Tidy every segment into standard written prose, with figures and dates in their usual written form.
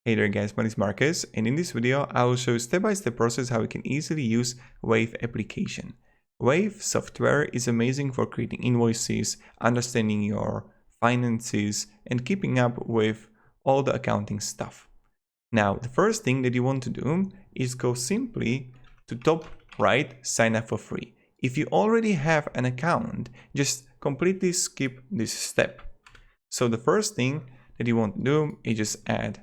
Hey there guys, my name is Marcus, and in this video I will show you step-by-step process how you can easily use Wave application. Wave software is amazing for creating invoices, understanding your finances, and keeping up with all the accounting stuff. Now, the first thing that you want to do is go simply to top right, sign up for free. If you already have an account, just completely skip this step. So the first thing that you want to do is just add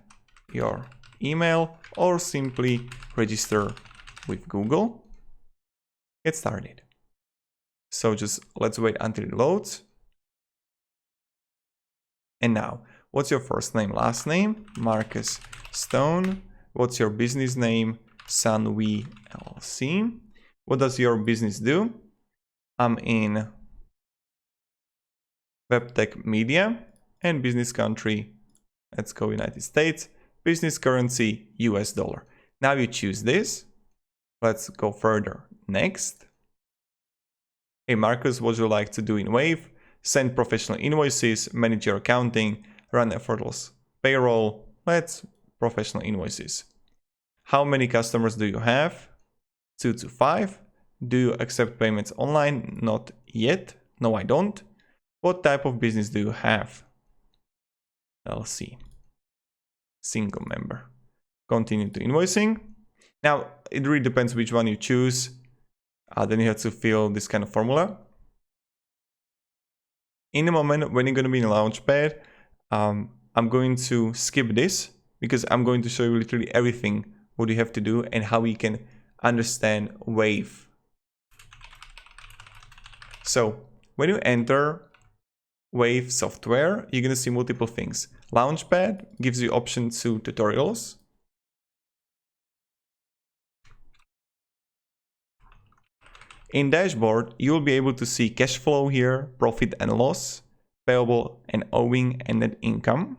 your email or simply register with Google. Get started. So just let's wait until it loads. And now, what's your first name, last name? Marcus Stone. What's your business name? Sunwe LC. What does your business do? I'm in web tech media, and business country, let's go United States. Business currency, US dollar. Now you choose this. Let's go further. Next. Hey Marcus, what would you like to do in Wave? Send professional invoices, manage your accounting, run effortless payroll. Let's professional invoices. How many customers do you have? 2 to 5. Do you accept payments online? Not yet. No, I don't. What type of business do you have? LC. Single member. Continue to invoicing. Now, it really depends which one you choose. Then you have to fill this kind of formula. In a moment, when you're going to be in Launchpad, I'm going to skip this because I'm going to show you literally everything what you have to do and how you can understand Wave. So, when you enter Wave software, you're going to see multiple things. Launchpad gives you option to tutorials. In dashboard, you'll be able to see cash flow here, profit and loss, payable and owing, and net income.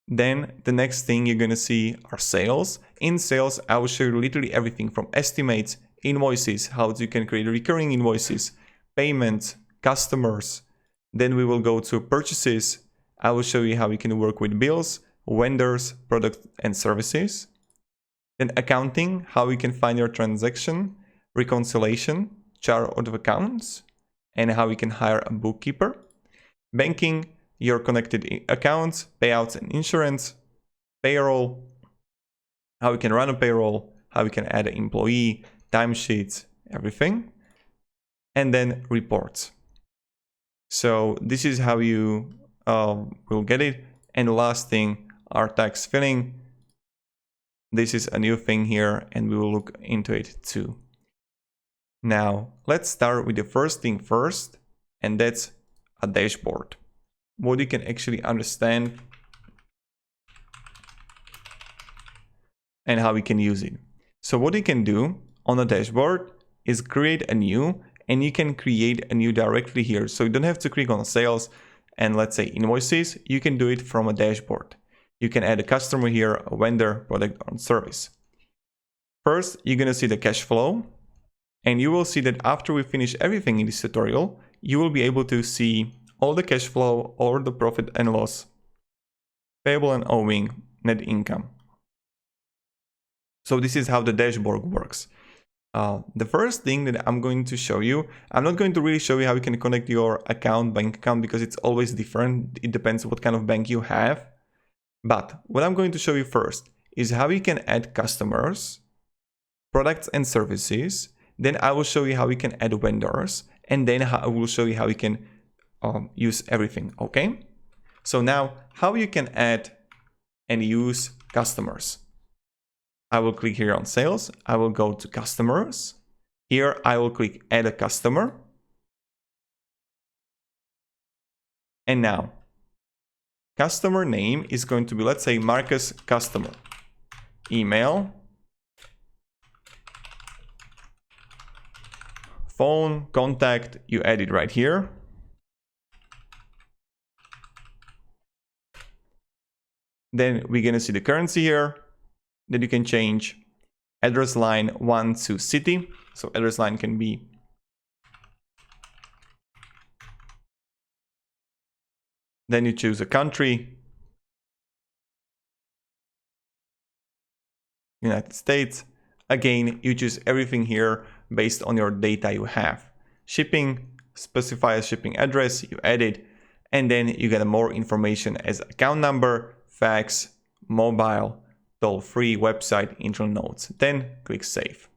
Then the next thing you're going to see are sales. In sales, I will show you literally everything from estimates, invoices, how you can create recurring invoices, payments, customers. Then we will go to purchases. I will show you how you can work with bills, vendors, products and services. Then accounting, how you can find your transaction, reconciliation, chart of accounts, and how you can hire a bookkeeper. Banking, your connected accounts, payouts and insurance, payroll, how you can run a payroll, how you can add an employee, timesheets, everything. And then reports. So this is how you will get it. And the last thing are tax filing. This is a new thing here and we will look into it too. Now let's start with the first thing first, and that's a dashboard. What you can actually understand and how we can use it. So what you can do on a dashboard is create a new, and you can create a new directly here. So you don't have to click on sales and let's say invoices. You can do it from a dashboard. You can add a customer here, a vendor, product or service. First, you're going to see the cash flow, and you will see that after we finish everything in this tutorial, you will be able to see all the cash flow or the profit and loss, payable and owing, net income. So this is how the dashboard works. The first thing that I'm going to show you, I'm not going to really show you how you can connect your bank account, because it's always different. It depends what kind of bank you have. But what I'm going to show you first is how you can add customers, products and services. Then I will show you how you can add vendors. And then I will show you how you can use everything, okay? So now, how you can add and use customers. I will click here on sales. I will go to customers. Here I will click add a customer. And now, customer name is going to be, let's say, Marcus customer. Email. Phone, contact, you add it right here. Then we're going to see the currency here that you can change. Address line 1 to city. So address line can be then you choose a country. United States. Again, you choose everything here based on your data you have. Shipping, specify a shipping address, you add it, and then you get more information as account number, fax, mobile, toll-free, website, internal notes. Then click Save.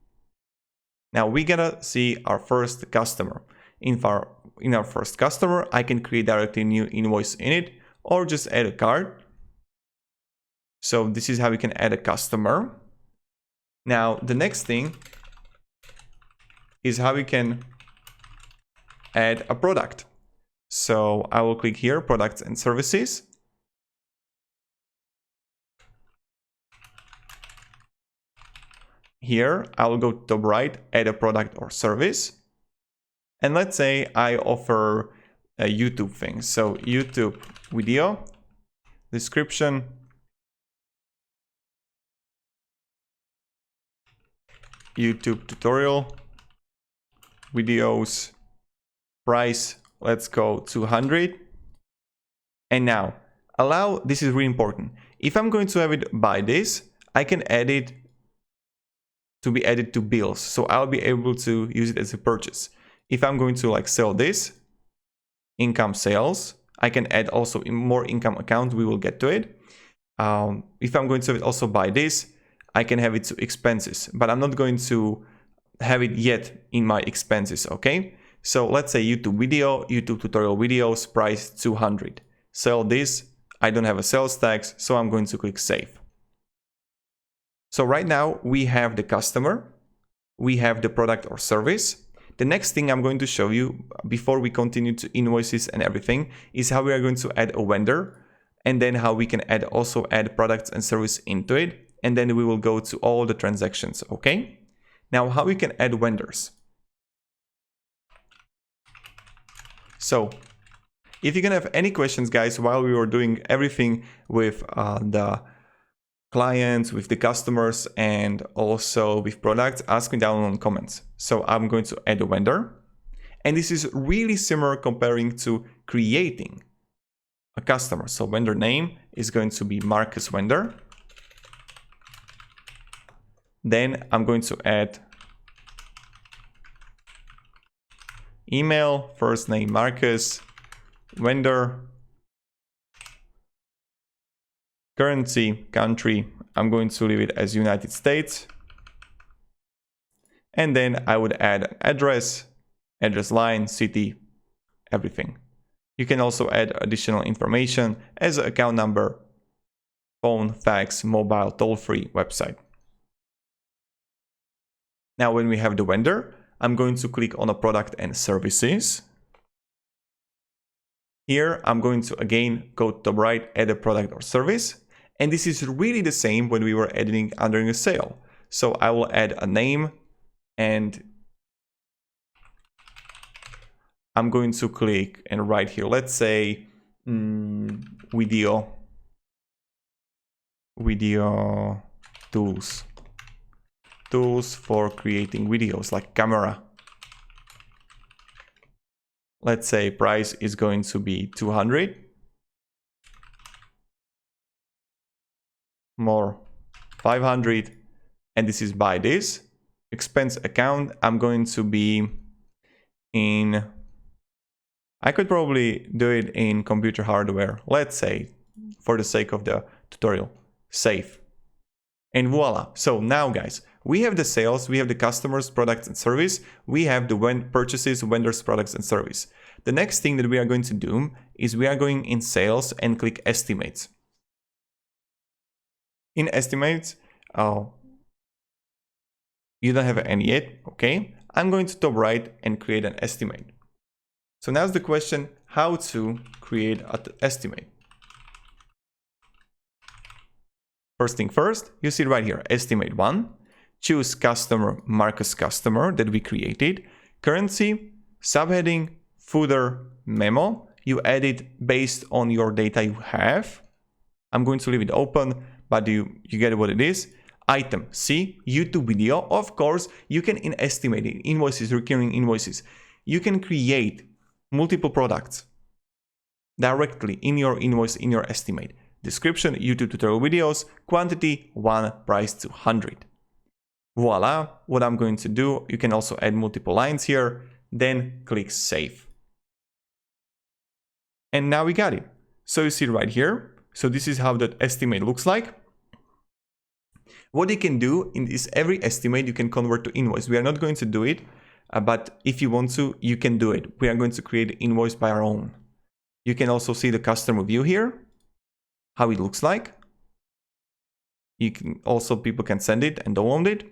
Now we gotta see our first customer. In our first customer, I can create directly a new invoice in it or just add a card. So this is how we can add a customer. Now the next thing is how we can add a product. So I will click here, products and services. Here, I will go to top right, add a product or service. And let's say I offer a YouTube thing. So YouTube video, description, YouTube tutorial, videos, price, let's go 200. And now allow, this is really important. If I'm going to have it by this, I can add it to be added to bills. So I'll be able to use it as a purchase. If I'm going to like sell this, income sales, I can add also more income account. We will get to it. If I'm going to have it also by this, I can have it to expenses, but I'm not going to have it yet in my expenses, okay? So let's say YouTube video, YouTube tutorial videos, price 200. Sell this, I don't have a sales tax, so I'm going to click Save. So right now we have the customer, we have the product or service. The next thing I'm going to show you before we continue to invoices and everything is how we are going to add a vendor, and then how we can also add products and service into it. And then we will go to all the transactions, okay? Now how we can add vendors. So if you're gonna have any questions, guys, while we were doing everything with the clients, with the customers, and also with products, ask me down in comments. So I'm going to add a vendor. And this is really similar comparing to creating a customer. So vendor name is going to be Marcus vendor. Then I'm going to add email, first name Marcus, vendor, currency, country, I'm going to leave it as United States. And then I would add an address, address line, city, everything. You can also add additional information as an account number, phone, fax, mobile, toll-free, website. Now when we have the vendor, I'm going to click on a product and services. Here I'm going to again go to the right, add a product or service. And this is really the same when we were editing under a sale. So I will add a name and I'm going to click and write here, let's say video tools for creating videos, like camera. Let's say price is going to be 200. More 500. And this is by this. Expense account, I'm going to be in, I could probably do it in computer hardware. Let's say, for the sake of the tutorial, save. And voila. So now guys, we have the sales, we have the customers, products and service, we have the purchases, vendors, products and service. The next thing that we are going to do is we are going in sales and click estimates. In estimates, you don't have any yet, okay? I'm going to top right and create an estimate. So now's the question, how to create an estimate. First thing first, you see right here, estimate 1. Choose customer, Marcus customer that we created. Currency, subheading, footer, memo. You add it based on your data you have. I'm going to leave it open, but you get what it is. Item, see, YouTube video. Of course, you can in estimating invoices, recurring invoices, you can create multiple products directly in your invoice, in your estimate. description, YouTube tutorial videos, quantity 1, price 200. Voila, what I'm going to do, you can also add multiple lines here, then click save. And now we got it. So you see right here. So this is how that estimate looks like. What you can do in this every estimate, you can convert to invoice. We are not going to do it, but if you want to, you can do it. We are going to create an invoice by our own. You can also see the customer view here, how it looks like. You can also, people can send it and download it.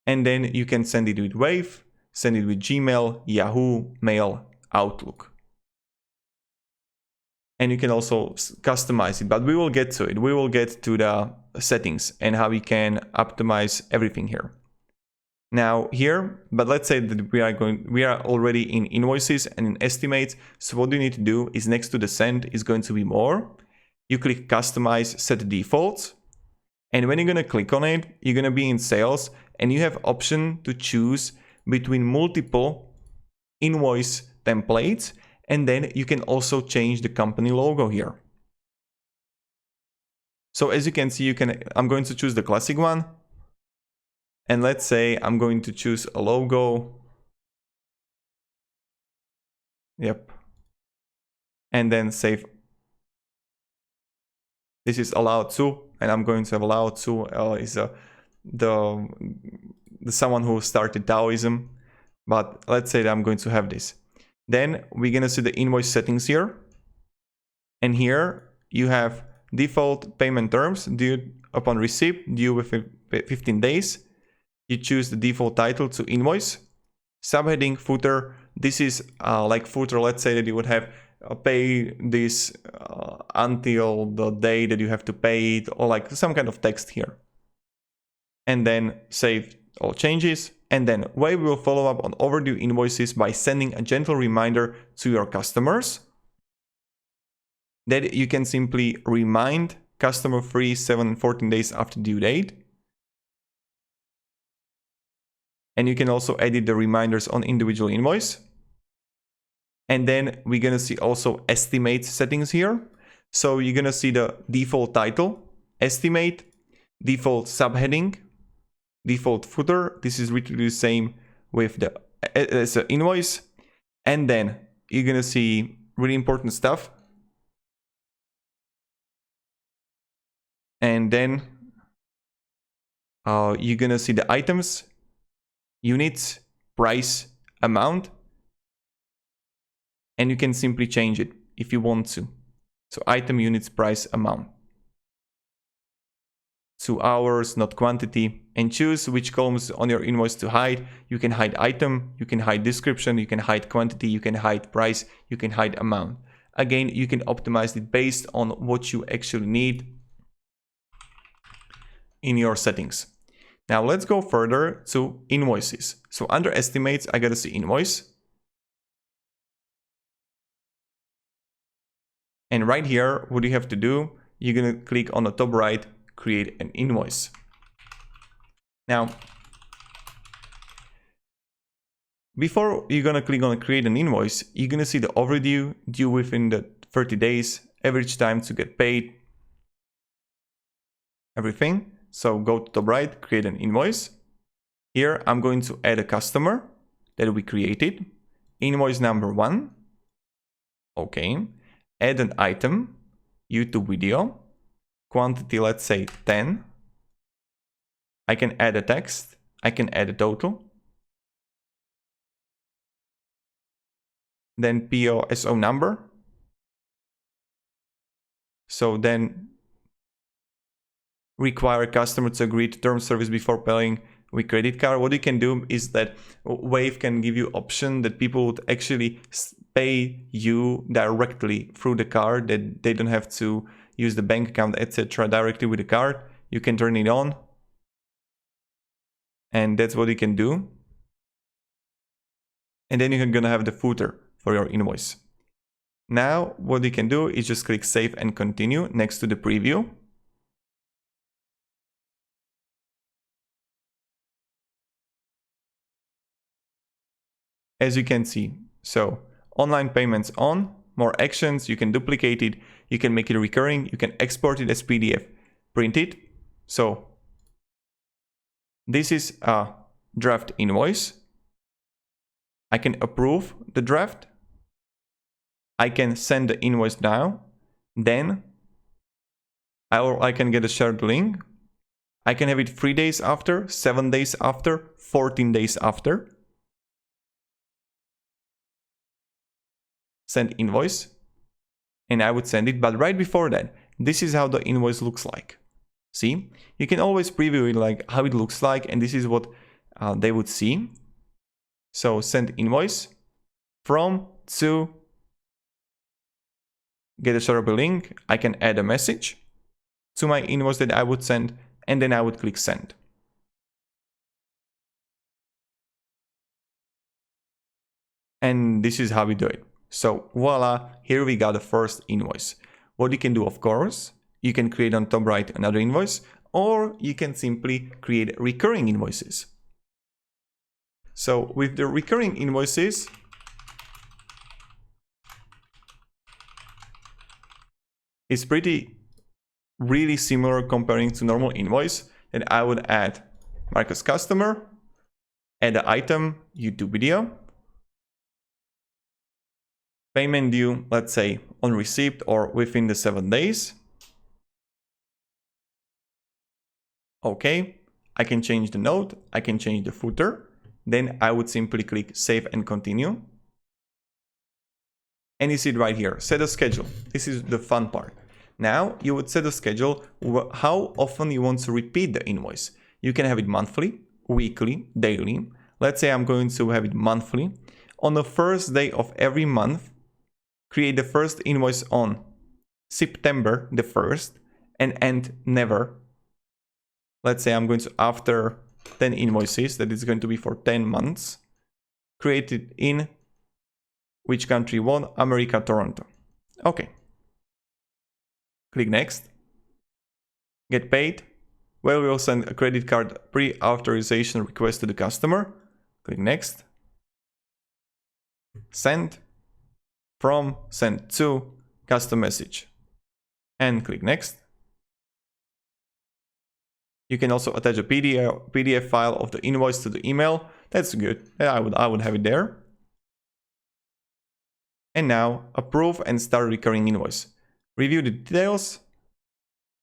And then you can send it with Wave, send it with Gmail, Yahoo, Mail, Outlook. And you can also customize it, but we will get to it. We will get to the settings and how we can optimize everything here. Now here, but let's say that we are already in invoices and in estimates. So what you need to do is next to the send is going to be more. You click customize, set defaults. And when you're going to click on it, you're going to be in sales and you have option to choose between multiple invoice templates. And then you can also change the company logo here. So as you can see, I'm going to choose the classic one. And let's say I'm going to choose a logo. Yep. And then save. This is allowed to, and I'm going to have allowed to is the someone who started Taoism. But let's say that I'm going to have this. Then we're going to see the invoice settings here. And here you have default payment terms, due upon receipt, due within 15 days. You choose the default title to invoice. Subheading, footer. This is like footer, let's say that you would have pay this until the day that you have to pay it, or like some kind of text here. And then save all changes. And then Wave will follow up on overdue invoices by sending a gentle reminder to your customers that you can simply remind customer free 7 and 14 days after due date. And you can also edit the reminders on individual invoice. And then we're going to see also estimate settings here. So you're going to see the default title, estimate, default subheading, default footer. This is literally the same with the as an invoice. And then you're going to see really important stuff. And then you're going to see the items, units, price, amount. And you can simply change it if you want to. So item, units, price, amount. 2 hours, not quantity, and choose which columns on your invoice to hide. You can hide item, you can hide description, you can hide quantity, you can hide price, you can hide amount. Again, you can optimize it based on what you actually need in your settings. Now let's go further to invoices. So under estimates, I gotta see invoice. And right here, what you have to do, you're gonna click on the top right, create an invoice. Now, before you're gonna click on create an invoice, you're gonna see the overdue, due within the 30 days, average time to get paid, everything. So go to top right, create an invoice. Here, I'm going to add a customer that we created, invoice number 1. Okay, add an item, YouTube video, quantity, let's say 10. I can add a text, I can add a total. Then POSO number. So then require customer to agree to term service before paying with credit card. What you can do is that Wave can give you option that people would actually pay you directly through the card, that they don't have to use the bank account, etc. directly with the card. You can turn it on. And that's what you can do. And then you're gonna have the footer for your invoice. Now, what you can do is just click save and continue next to the preview. As you can see, so online payments on, more actions, you can duplicate it, you can make it recurring, you can export it as PDF, print it. So this is a draft invoice. I can approve the draft. I can send the invoice now. Then I can get a shared link. I can have it 3 days after, 7 days after, 14 days after. Send invoice. And I would send it, but right before that, this is how the invoice looks like. See, you can always preview it like how it looks like, and this is what they would see. So send invoice from to get a shareable link. I can add a message to my invoice that I would send, and then I would click send. And this is how we do it. So voila, here we got the first invoice. What you can do, of course, you can create on top right another invoice, or you can simply create recurring invoices. So with the recurring invoices, it's really similar comparing to normal invoice. That I would add Marcus customer, add the item YouTube video, payment due, let's say on receipt or within the 7 days. Okay, I can change the note, I can change the footer. Then I would simply click save and continue. And you see it right here, set a schedule. This is the fun part. Now you would set a schedule how often you want to repeat the invoice. You can have it monthly, weekly, daily. Let's say I'm going to have it monthly. On the first day of every month, create the first invoice on September the 1st and end never. Let's say I'm going to, after 10 invoices, that is going to be for 10 months, create it in which country you want, America, Toronto. Okay. Click next. Get paid. Well, we will send a credit card pre-authorization request to the customer. Click next. Send. From, send to, custom message. And click next. You can also attach a PDF file of the invoice to the email. That's good. I would have it there. And now approve and start recurring invoice. Review the details.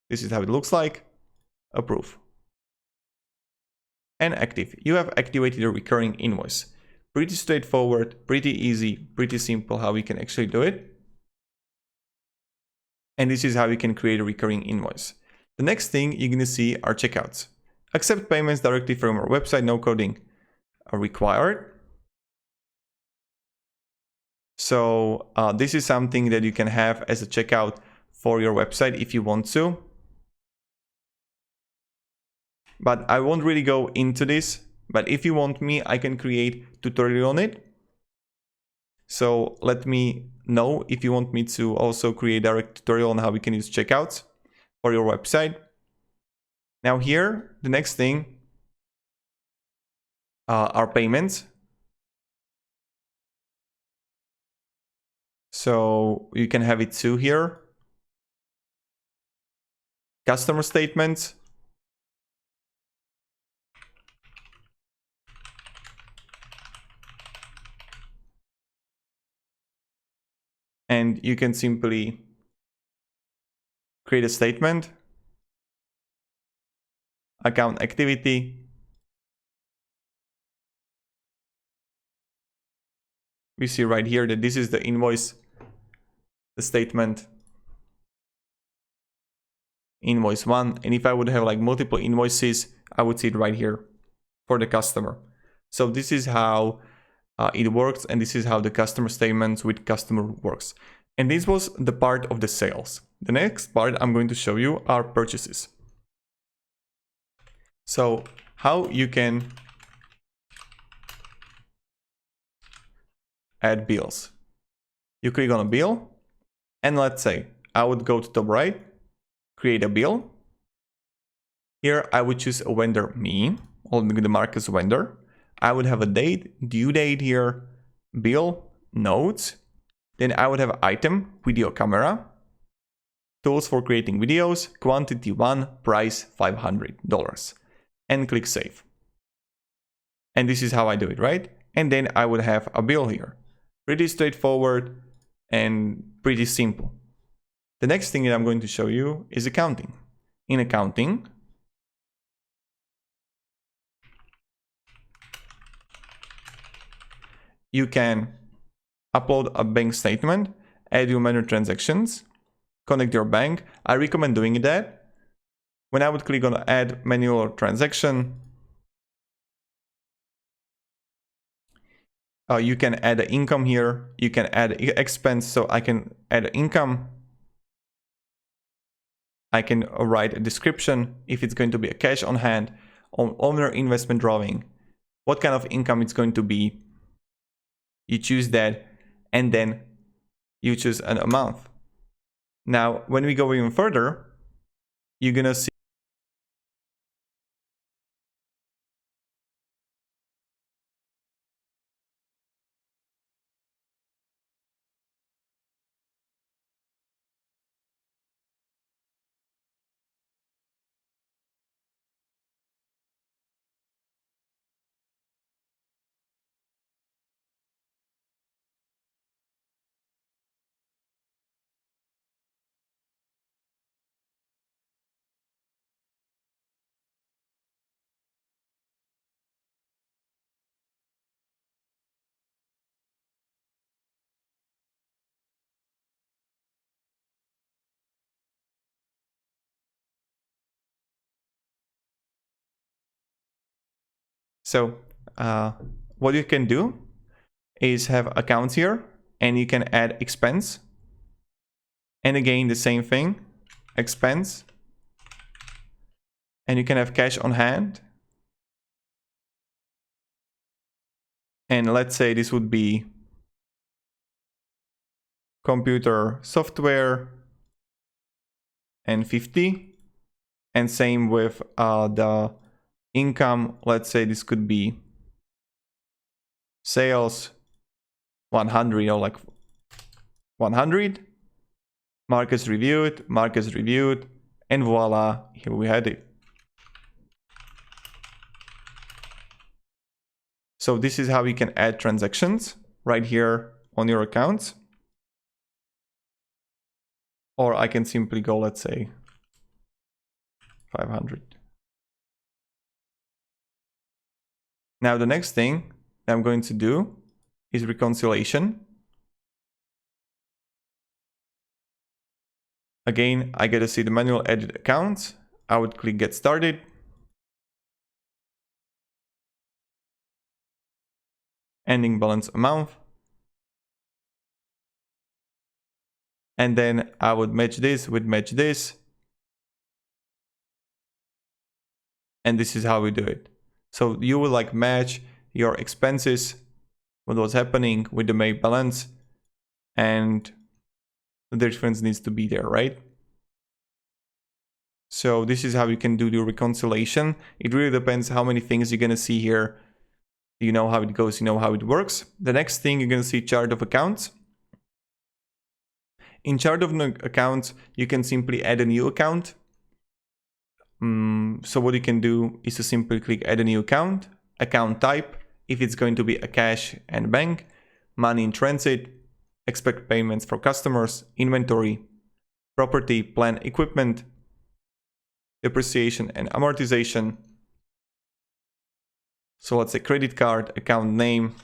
This is how it looks like. Approve. And active. You have activated a recurring invoice. Pretty straightforward, pretty easy, pretty simple how we can actually do it. And this is how you can create a recurring invoice. The next thing you're going to see are checkouts. Accept payments directly from our website, no coding required. So this is something that you can have as a checkout for your website if you want to. But I won't really go into this. But if you want me, I can create tutorial on it. So let me know if you want me to also create direct tutorial on how we can use checkouts for your website. Now here, the next thing are payments. So you can have it too here. Customer statements. And you can simply create a statement, account activity. We see right here that this is the invoice, the statement, invoice 1. And if I would have like multiple invoices, I would see it right here for the customer. So this is how it works, and this is how the customer statements with customer works. And this was the part of the sales. The next part I'm going to show you are purchases. So how you can add bills. You click on a bill, and let's say I would go to top right, create a bill. Here I would choose a vendor, me, or the Marcus vendor. I would have a date, due date here, bill, notes, Then I would have item, video camera, tools for creating videos, quantity 1, price $500, and click save. And this is how I do it, right? And then I would have a bill here. Pretty straightforward and pretty simple. The next thing that I'm going to show you is accounting. In accounting, you can upload a bank statement, add your manual transactions, connect your bank. I recommend doing that. When I would click on add manual transaction, you can add an income here. You can add expense. So I can add income. I can write a description if it's going to be a cash on hand, owner investment drawing, what kind of income it's going to be. You choose that, and then you choose an amount. Now, when we go even further, you're gonna see what you can do is have accounts here, and you can add expense. And again, the same thing, expense. And you can have cash on hand. And let's say this would be computer software and 50. And same with the income. Let's say this could be sales 100 or like 100. Markets reviewed, and voila, here we had it. So this is how you can add transactions right here on your accounts. Or I can simply go, let's say, 500. Now the next thing that I'm going to do is reconciliation. Again, I get to see the manual edit accounts. I would click get started. Ending balance amount. And then I would match this with match this. And this is how we do it. So you will like match your expenses, what was happening with the main balance, and the difference needs to be there, right? So this is how you can do the reconciliation. It really depends how many things you're gonna see here. You know how it goes, you know how it works. The next thing you're gonna see chart of accounts. In chart of accounts, you can simply add a new account. So what you can do is to simply click add a new account, account type, if it's going to be a cash and bank, money in transit, expect payments for customers, inventory, property, plant, equipment, depreciation and amortization. So let's say credit card, account name,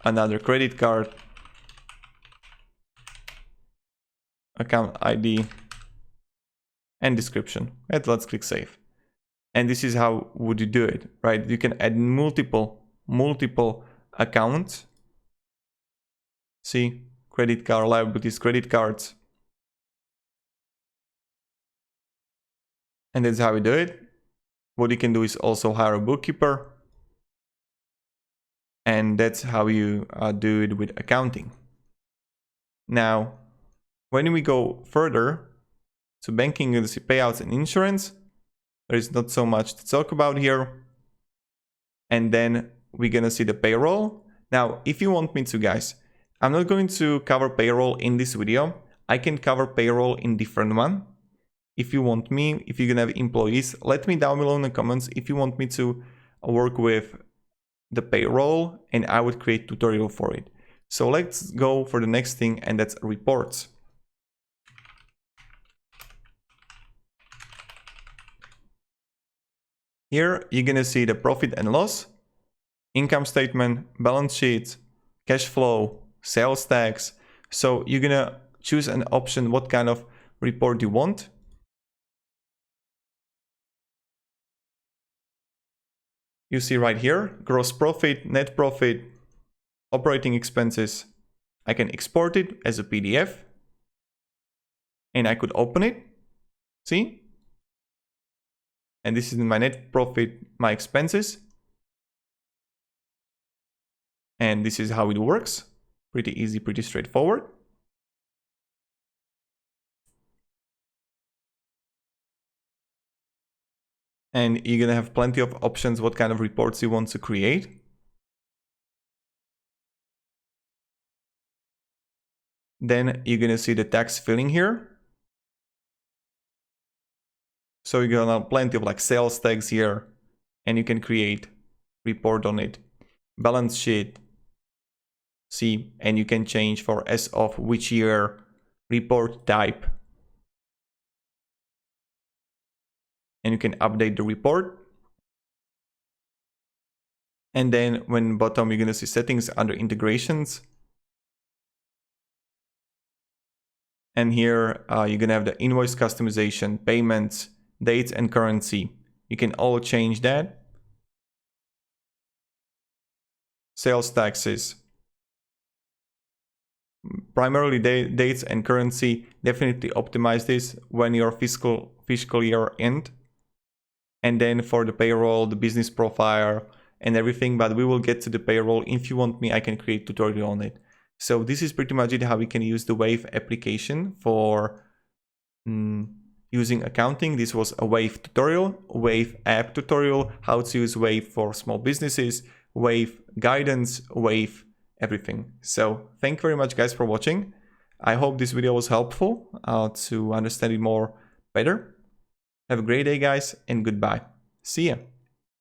another credit card, account ID, and description. And let's click save. And this is how would you do it, right? You can add multiple accounts. See, credit card, liabilities, credit cards. And that's how we do it. What you can do is also hire a bookkeeper. And that's how you do it with accounting. Now, when we go further to banking, you'll see payouts and insurance. There is not so much to talk about here. And then we're gonna see the payroll. Now, if you want me to, guys, I'm not going to cover payroll in this video. I can cover payroll in different one. If you want me, if you're gonna have employees, let me down below in the comments if you want me to work with the payroll, and I would create tutorial for it. So let's go for the next thing, and that's reports. Here you're gonna see the profit and loss, income statement, balance sheet, cash flow, sales tax. So you're gonna choose an option what kind of report you want. You see right here, gross profit, net profit, operating expenses. I can export it as a PDF and I could open it. See? And this is my net profit, my expenses. And this is how it works. Pretty easy, pretty straightforward. And you're gonna have plenty of options what kind of reports you want to create. Then you're gonna see the tax filling here. So you're gonna have plenty of like sales tags here, and you can create report on it. Balance sheet, see, and you can change for as of which year, report type. And you can update the report. And then when bottom, you're gonna see settings under integrations. And here you're gonna have the invoice customization, payments, dates and currency. You can all change that. Sales taxes. Primarily dates and currency. Definitely optimize this when your fiscal year end. And then for the payroll, the business profile and everything, but we will get to the payroll. If you want me, I can create tutorial on it. So this is pretty much it, how we can use the Wave application for using accounting. This was a Wave tutorial, Wave app tutorial, how to use Wave for small businesses, Wave guidance, Wave everything. So thank you very much guys for watching. I hope this video was helpful to understand it more better. Have a great day guys, and goodbye. See ya.